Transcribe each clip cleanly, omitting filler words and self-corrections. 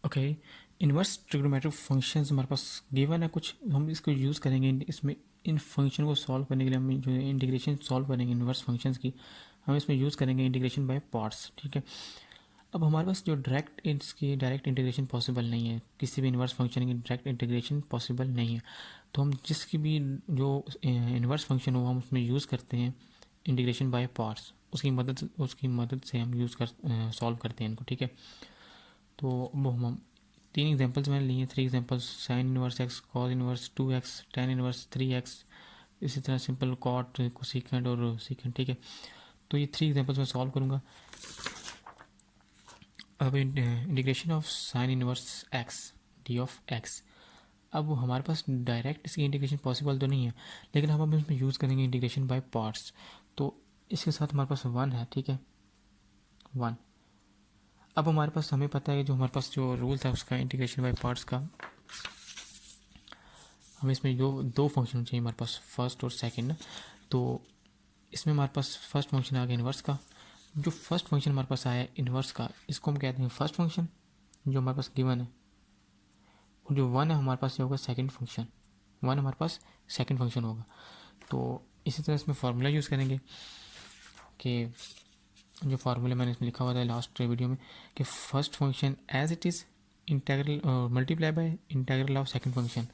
Okay, inverse trigonometric functions हमारे पास given है कुछ, हम इसको यूज़ करेंगे इसमें। इन फंक्शन को सॉल्व करने के लिए हम जो इंटीग्रेशन सॉल्व करेंगे इन्वर्स फंक्शंस की, हम इसमें यूज़ करेंगे इंटीग्रेशन बाय पार्ट्स। ठीक है, अब हमारे पास जो डायरेक्ट इंटीग्रेशन पॉसिबल नहीं है, किसी भी इन्वर्स फंक्शन की डायरेक्ट इंटीग्रेशन पॉसिबल नहीं है, तो हम जिसकी भी जो इन्वर्स फंक्शन हो हम उसमें यूज़ करते हैं इंटीग्रेशन बाय पार्ट्स। उसकी मदद से हम सॉल्व करते हैं इनको। ठीक है, तो वो हम 3 एग्जांपल्स मैंने लिए, 3 examples, sign inverse x, cos inverse 2x, tan inverse 3x, इसी तरह सिंपल कॉट, कोसेकेंट और सेकेंड। ठीक है, तो ये 3 एग्जांपल्स मैं सॉल्व करूँगा। अब integration of sine inverse x d of x, अब हमारे पास डायरेक्ट इसकी इंटीग्रेशन पॉसिबल तो नहीं है, लेकिन हम अब इसमें यूज़ करेंगे इंटीग्रेशन बाय पार्ट्स। तो इसके साथ हमारे पास 1 है। ठीक है, 1। अब हमारे पास, हमें पता है जो हमारे पास जो रूल था उसका इंटीग्रेशन बाय पार्ट्स का, हमें इसमें जो 2 फंक्शन चाहिए हमारे पास, फर्स्ट और सेकंड। तो इसमें हमारे पास फर्स्ट फंक्शन आ गया इन्वर्स का। जो फर्स्ट फंक्शन हमारे पास आया इन्वर्स का, इसको हम कहते हैं फर्स्ट फंक्शन जो हमारे पास गिवन है। और जो 1 है हमारे पास ये होगा सेकंड फंक्शन, 1 हमारे पास सेकंड फंक्शन होगा। तो इसी तरह इसमें फार्मूला यूज़ करेंगे कि जो फार्मूला मैंने इसमें लिखा हुआ था लास्ट वीडियो में, कि first function as it is integral multiply by integral of second function.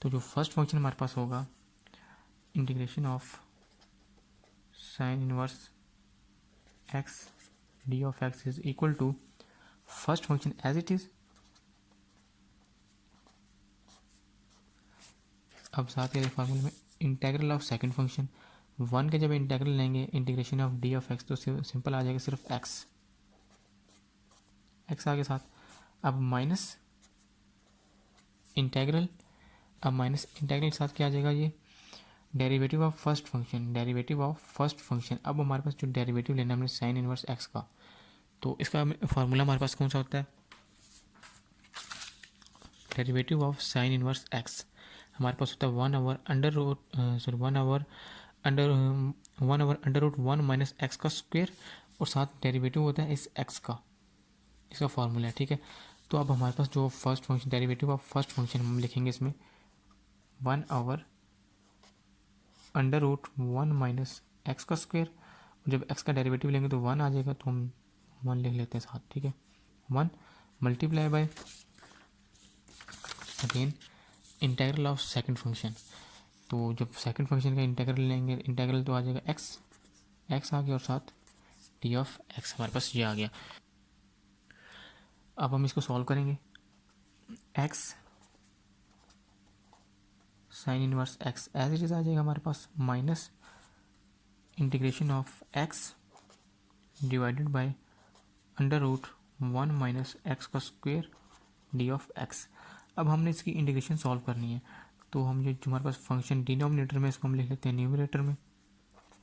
तो जो फर्स्ट फंक्शन हमारे पास होगा integration of sine inverse x d of x is equal to first function as it is, अब साथ के फार्मूले में इंटेग्रल ऑफ सेकंड फंक्शन, 1 के जब इंटेग्रल लेंगे integration of D of x, तो सिंपल आ जाएगा सिर्फ एक्स, एक्स आगे साथ। अब माइनस इंटेग्रल, अब माइनस इंटेग्रल के साथ क्या आ जाएगा, ये derivative of first function, derivative of first function. अब हमारे पास जो डेरिवेटिव लेना है हमने साइन इनवर्स एक्स का, तो इसका फार्मूला हमारे पास कौन सा होता है, derivative of sine inverse x हमारे पास होता है 1/√1 माइनस एक्स का स्क्वेयर, और साथ डेरिवेटिव होता है इस एक्स का, इसका फार्मूला है। ठीक है, तो अब हमारे पास जो first function, derivative of first function हम लिखेंगे इसमें 1/√1 माइनस एक्स का स्क्वेयर, जब एक्स का डेरिवेटिव लेंगे तो 1 आ जाएगा, तो हम 1 लिख लेते हैं साथ। ठीक है, 1 multiply by again integral of second function. तो जब सेकंड फंक्शन का इंटेग्रल लेंगे, इंटेग्रल तो आ जाएगा एक्स, एक्स आ गया और साथ डी ऑफ एक्स हमारे पास ये आ गया। अब हम इसको सॉल्व करेंगे, x sine inverse x as it is आ जाएगा हमारे पास, minus integration of x divided by √1 minus x का स्क्वेयर डी ऑफ एक्स। अब हमने इसकी इंटीग्रेशन सॉल्व करनी है, तो हम जो हमारे पास फंक्शन डिनोमिनेटर में, इसको हम लिख लेते हैं न्यूमरेटर में,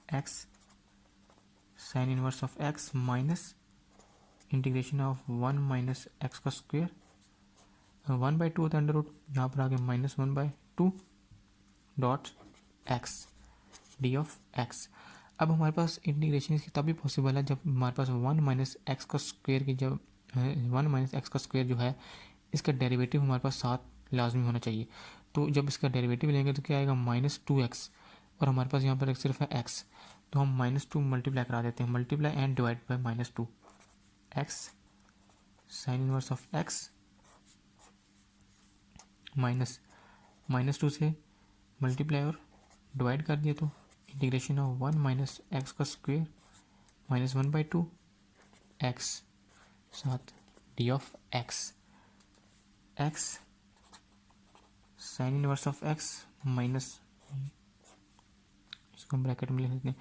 x sine inverse of x minus integration of 1 minus x का स्क्वेयर, 1/2 होता है अंडर रूट, यहाँ पर आ गया -1/2 dot x d of x. अब हमारे पास इंटीग्रेशन इसकी तभी पॉसिबल है जब हमारे पास 1 माइनस एक्स का स्क्वेयर की, जब 1 माइनस एक्स का स्क्वेयर जो है इसका डेरिवेटिव हमारे पास साथ लाजमी होना चाहिए। तो जब इसका डेरिवेटिव लेंगे तो क्या आएगा, -2x, और हमारे पास यहाँ पर सिर्फ है x, तो हम -2 मल्टीप्लाई करा देते हैं, multiply and divide by -2, x sine inverse of x -2 से मल्टीप्लाई और डिवाइड कर दिए, तो इंटीग्रेशन ऑफ 1 माइनस एक्स का स्क्वेयर -1/2 एक्स साथ D of x, x sine inverse of x minus, इसको हम ब्रैकेट में लिख देते हैं।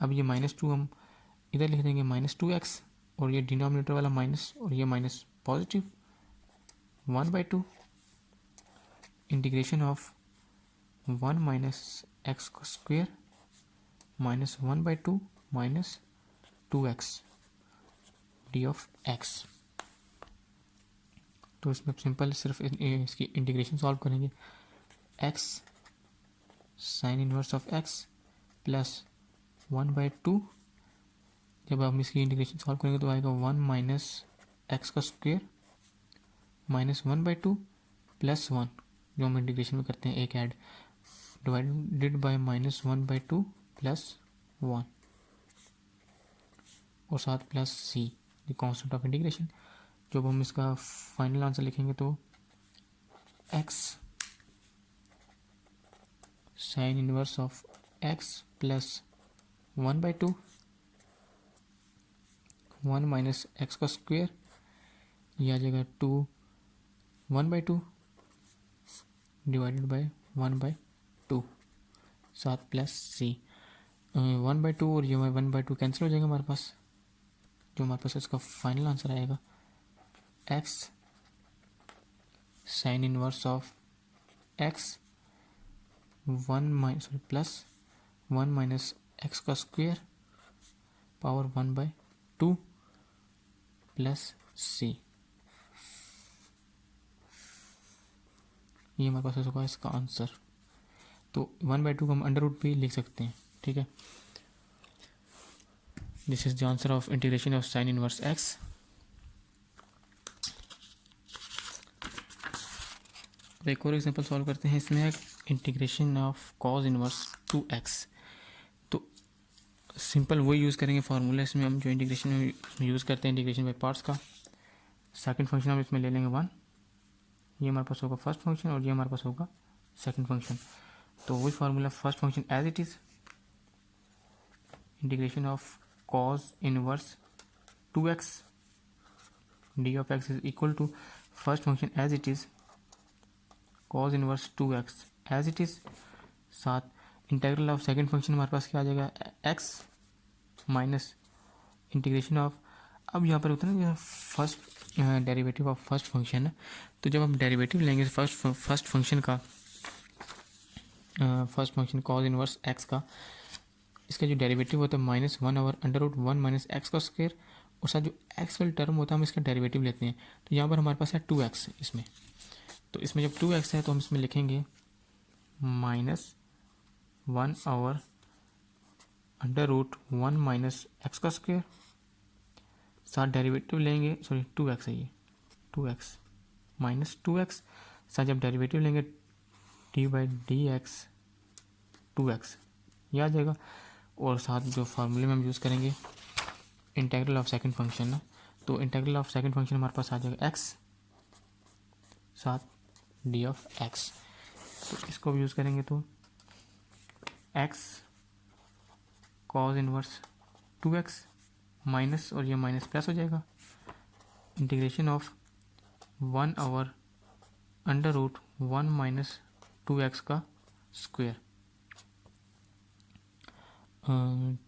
अब ये -2 हम इधर लिख देंगे -2x, और ये डिनोमिनेटर वाला माइनस और ये minus positive, 1/2 integration of 1 minus x का square -1/2 minus 2x d of x. तो इसमें सिंपल सिर्फ इसकी इंटीग्रेशन सॉल्व करेंगे, x sine inverse of x plus 1/2, जब हम इसकी इंटीग्रेशन सॉल्व करेंगे तो आएगा 1 माइनस एक्स का स्क्वेयर -1/2 प्लस 1, जो हम इंटीग्रेशन में करते हैं एक ऐड, डिवाइडेड बाय -1/2 प्लस 1 और साथ plus C, the constant of integration. जब हम इसका फाइनल आंसर लिखेंगे तो x sine inverse of x plus 1/2 1 minus x का स्क्वेयर, ये आ जाएगा 2 1/2 डिवाइडेड बाय 1/2 साथ प्लस सी। 1/2 और ये 1/2 कैंसिल हो जाएगा हमारे पास, जो हमारे पास इसका फाइनल आंसर आएगा x sine inverse of x 1 plus 1 minus x का स्क्वेयर पावर 1/2 प्लस सी। ये हमारे पास होगा इसका आंसर। तो 1/2 को हम अंडर रूट भी लिख सकते हैं, ठीक है। This is the answer of integration of sine inverse x. एक और एग्जांपल सॉल्व करते हैं। इसमें है integration of cos inverse 2x। तो सिंपल वही यूज़ करेंगे फार्मूला, इसमें हम जो इंटीग्रेशन में यूज़ करते हैं इंटीग्रेशन बाय पार्ट्स का। सेकंड फंक्शन हम इसमें ले लेंगे 1, ये हमारे पास होगा फर्स्ट फंक्शन और ये हमारे पास होगा सेकंड फंक्शन। तो वही formula, first function as it is, integration of cos inverse 2x d of x is equal to first function as it is cos inverse 2x as it is, साथ integral of second function हमारे पास क्या आ जाएगा x minus integration of, अब यहाँ पर होता है ना first derivative of first function है, तो जब हम डेरिवेटिव लेंगे फर्स्ट फंक्शन का, first function cos inverse x का, इसका जो डेरिवेटिव होता है -1 ओवर √1 माइनस एक्स का स्क्वायर, और साथ जो एक्स वाली टर्म होता है हम इसका डेरिवेटिव लेते हैं। तो यहाँ पर हमारे पास है 2x इसमें, तो इसमें जब 2x है तो हम इसमें लिखेंगे -1 ओवर √1 माइनस एक्स का स्क्वायर, साथ डेरिवेटिव लेंगे, सॉरी 2x है ये, 2x माइनस 2x, साथ जब डेरिवेटिव लेंगे d/dx 2x, ये आ जाएगा। और साथ जो फार्मूले में हम यूज़ करेंगे इंटीग्रल ऑफ सेकंड फंक्शन ना, तो इंटीग्रल ऑफ सेकंड फंक्शन हमारे पास आ जाएगा x साथ डी ऑफ x। तो इसको भी यूज़ करेंगे तो x cos inverse 2x minus, और ये माइनस प्लस हो जाएगा, integration of 1 over √1 minus 2x का स्क्वायर,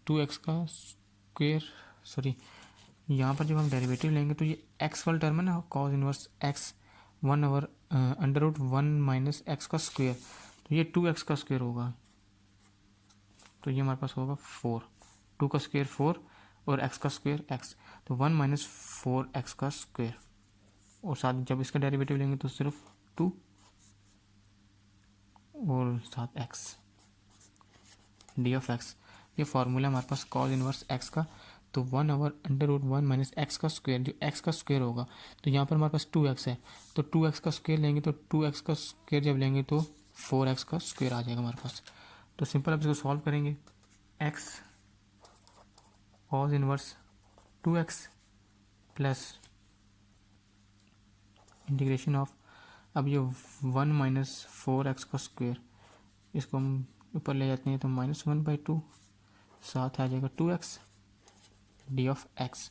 2x का स्क्वायर, सॉरी यहाँ पर जब हम डेरिवेटिव लेंगे तो ये x वाला टर्म है ना, cos inverse x 1 over √1 minus x का स्क्वायर, तो ये 2x का स्क्वायर होगा, तो ये हमारे पास होगा 4, 2 का स्क्वायर 4 और x का स्क्वायर x, तो 1 माइनस 4x का स्क्वायर, और साथ जब इसका डेरिवेटिव लेंगे तो सिर्फ 2 और साथ x डी ऑफ x। ये फार्मूला हमारे पास cos इनवर्स x का, तो 1 ओवर √1 माइनस एक्स का स्क्वायर, जो x का स्क्वायर होगा, तो यहाँ पर हमारे पास 2x है, तो 2x का स्क्वायर लेंगे, तो 2x का स्क्वायर जब लेंगे तो 4x का स्क्वायर आ जाएगा हमारे पास। तो सिंपल अब इसको सॉल्व करेंगे, x cos inverse 2x plus integration of, अब ये 1 माइनस 4x का स्क्वायर, इसको हम ऊपर ले जाते हैं तो -1/2, साथ आ जाएगा 2x डी ऑफ x।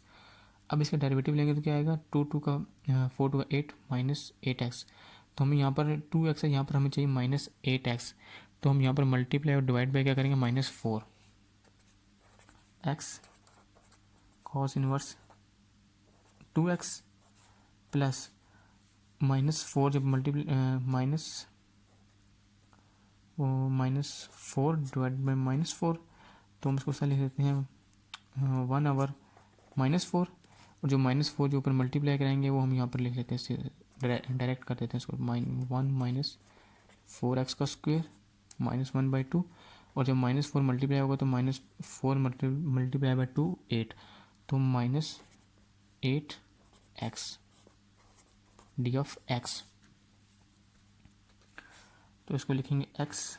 अब इसका डेरिवेटिव लेंगे तो क्या आएगा, 2 का 4 का 8 माइनस 8x, तो हमें यहाँ पर 2x है, यहाँ पर हमें चाहिए -8x, तो हम यहाँ पर मल्टीप्लाई और डिवाइड बाय क्या करेंगे -4 x cos inverse 2x plus -4, जब मल्टीप्लाई -4 डिवाइड बाई -4, तो हम इसको लिख देते हैं 1 ओवर -4, और जो -4 जो ऊपर मल्टीप्लाई कराएंगे वो हम यहाँ पर लिख लेते हैं, डायरेक्ट कर देते हैं इसको, 1 माइनस 4x का स्क्वायर -1/2, और जब -4 मल्टीप्लाई होगा तो -4 मल्टीप्लाई बाई 2 8, तो -8x डी ऑफ एक्स। तो इसको लिखेंगे एक्स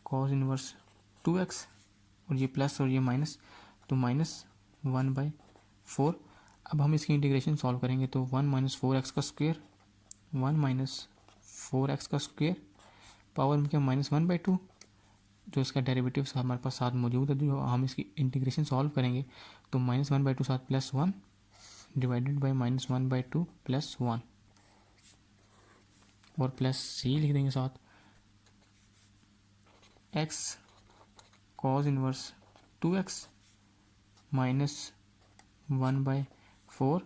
कॉस इनवर्स 2x और ये प्लस और ये माइनस, तो -1/4। अब हम इसकी इंटीग्रेशन सॉल्व करेंगे तो 1 - 4x का स्क्वेयर, 1 - 4x का स्क्वेयर पावर में क्या -1/2। जो इसका डेरिवेटिव हमारे पास साथ मौजूद है, जो हम इसकी इंटीग्रेशन सॉल्व करेंगे तो -1/2 साथ +1 डिवाइडेड बाई -1/2 +1 और प्लस सी लिख देंगे साथ x cos inverse 2x -1/4,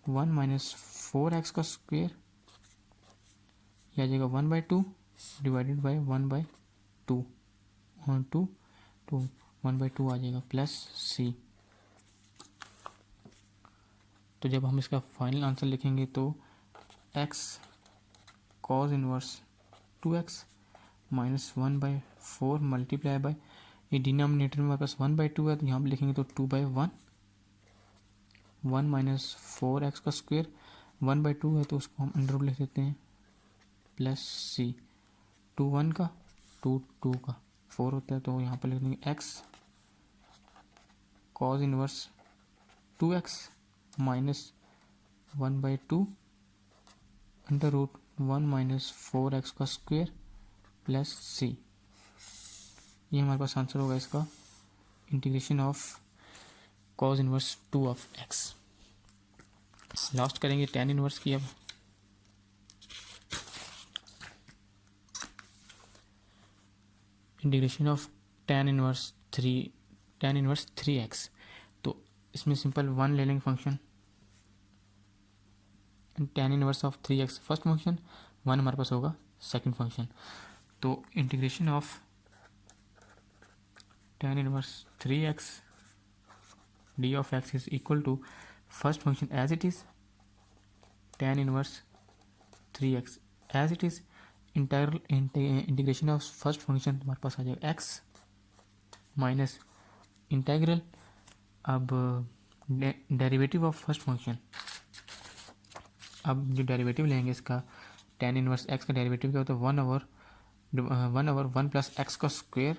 1 - 4x का स्क्वेयर, यह आ जाएगा 1/2 डिवाइडेड बाई 1/2 और 2 तो 1/2 आ जाएगा प्लस सी। तो जब हम इसका फाइनल आंसर लिखेंगे तो x cos inverse 2x -1/4 multiply by, ये डिनोमिनेटर में हमारे पास 1/2 है तो यहाँ पर लिखेंगे तो 2/1, 1 - 4x का स्क्वेयर, 1/2 है तो उसको हम अंडर रूट लिख देते हैं प्लस सी, 2 1 का 2 2 का 4 होता है तो यहाँ पर लिख देंगे x cos inverse 2x -1/2 under root 1 - 4x का स्क्वेयर प्लस सी। ये हमारे पास आंसर होगा इसका integration of cos inverse 2 of x। Last करेंगे tan इनवर्स की। अब integration of tan inverse 3x, तो इसमें सिंपल 1 ले लेंगे function, tan inverse of 3x first function, 1 हमारे पास होगा सेकंड फंक्शन। तो integration of tan inverse 3x d of x is equal to first function as it is, tan inverse 3x as it is, integration of first function हमारे पास आ जाएगा x minus integral, अब derivative of first function, अब जो derivative लेंगे इसका tan inverse x का डेरिवेटिव क्या होता है 1/1 प्लस x का स्क्वेयर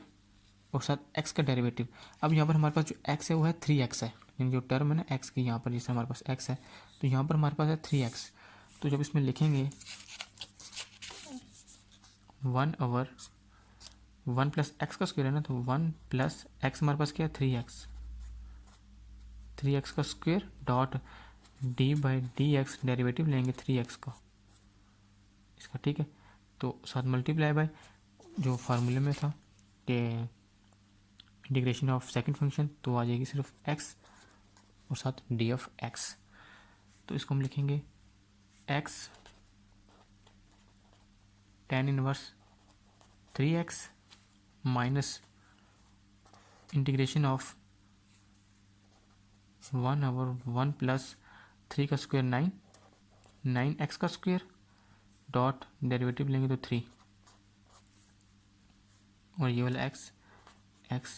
और साथ x का डेरिवेटिव। अब यहाँ पर हमारे पास जो x है वो है 3x है, यानी जो टर्म है ना x की, यहाँ पर जैसे हमारे पास x है तो यहाँ पर हमारे पास है 3x। तो जब इसमें लिखेंगे 1/1 प्लस x का स्क्वेयर है ना, तो 1 प्लस x हमारे पास क्या है 3x का स्क्वेयर डॉट d/dx डेरिवेटिव लेंगे 3x का इसका, ठीक है। तो साथ मल्टीप्लाई बाय जो फार्मूले में था कि इंटीग्रेशन ऑफ सेकंड फंक्शन, तो आ जाएगी सिर्फ x और साथ d ऑफ x। तो इसको हम लिखेंगे x tan inverse 3x minus integration of 1/1 plus 3 का स्क्वायर 9x का स्क्वायर डॉट डेरिवेटिव लेंगे तो 3 और ये वाला x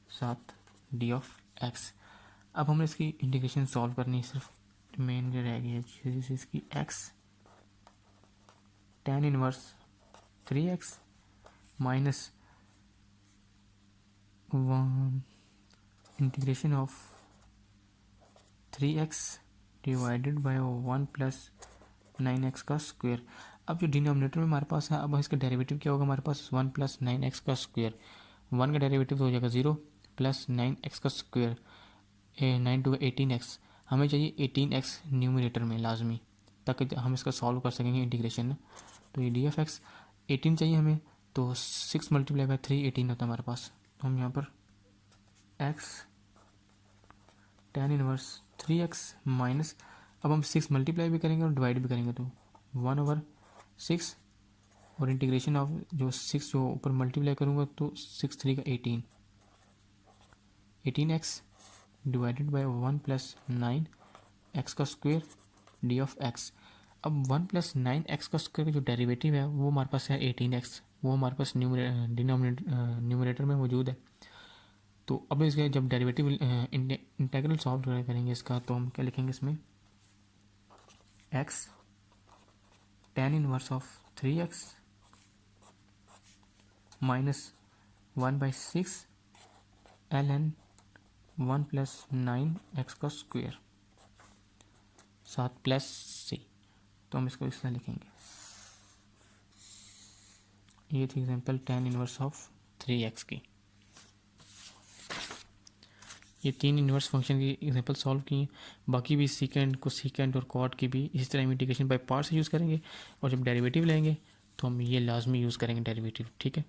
साथ d ऑफ x। अब हमें इसकी इंटीग्रेशन सॉल्व करनी है, सिर्फ मेन जो रह गई है चीज़ इसकी x tan inverse 3x minus 1 integration of 3x divided by 1 plus 9x का स्क्वायर। अब जो डिनोमिनेटर में हमारे पास है, अब इसका डेरिवेटिव क्या होगा हमारे पास 1 प्लस 9x का स्क्वायर, 1 का डेरिवेटिव तो हो जाएगा 0 प्लस 9x का स्क्वायर, 9 टू 18x, हमें चाहिए 18x न्यूमरेटर में लाजमी, ताकि हम इसका सॉल्व कर सकेंगे इंटीग्रेशन। तो ये डी एफ एक्स 18 चाहिए हमें, तो 6 मल्टीप्लाई बाई 3 18 होता है हमारे पास। तो हम यहाँ पर x tan inverse 3x minus, अब हम 6 मल्टीप्लाई भी करेंगे और डिवाइड भी करेंगे तो 1/6 और इंटीग्रेशन ऑफ जो 6 जो ऊपर मल्टीप्लाई करूँगा तो 6 3 का 18x divided by 1 plus 9x का स्क्वायर डी ऑफ x। अब 1 प्लस 9x का स्क्वायर का जो डेरिवेटिव है वो हमारे पास है 18x, वो हमारे पास न्यूमरेटर में मौजूद है। तो अब इसका जब डेरिवेटिव इंटीग्रल सॉल्व करेंगे इसका, तो हम क्या लिखेंगे इसमें x tan inverse of 3x minus 1/6 ln 1 plus 9x का स्क्वेयर 7 प्लस c। तो हम इसको इस तरह लिखेंगे। ये थी example tan inverse of 3x की। ये 3 इनवर्स फंक्शन की एग्जांपल सॉल्व की। बाकी भी सीकेंड को सीकेंड और कॉट की भी इसी तरह इंटीग्रेशन बाय पार्ट्स यूज़ करेंगे, और जब डेरिवेटिव लेंगे तो हम ये लाजमी यूज़ करेंगे डेरिवेटिव। ठीक है।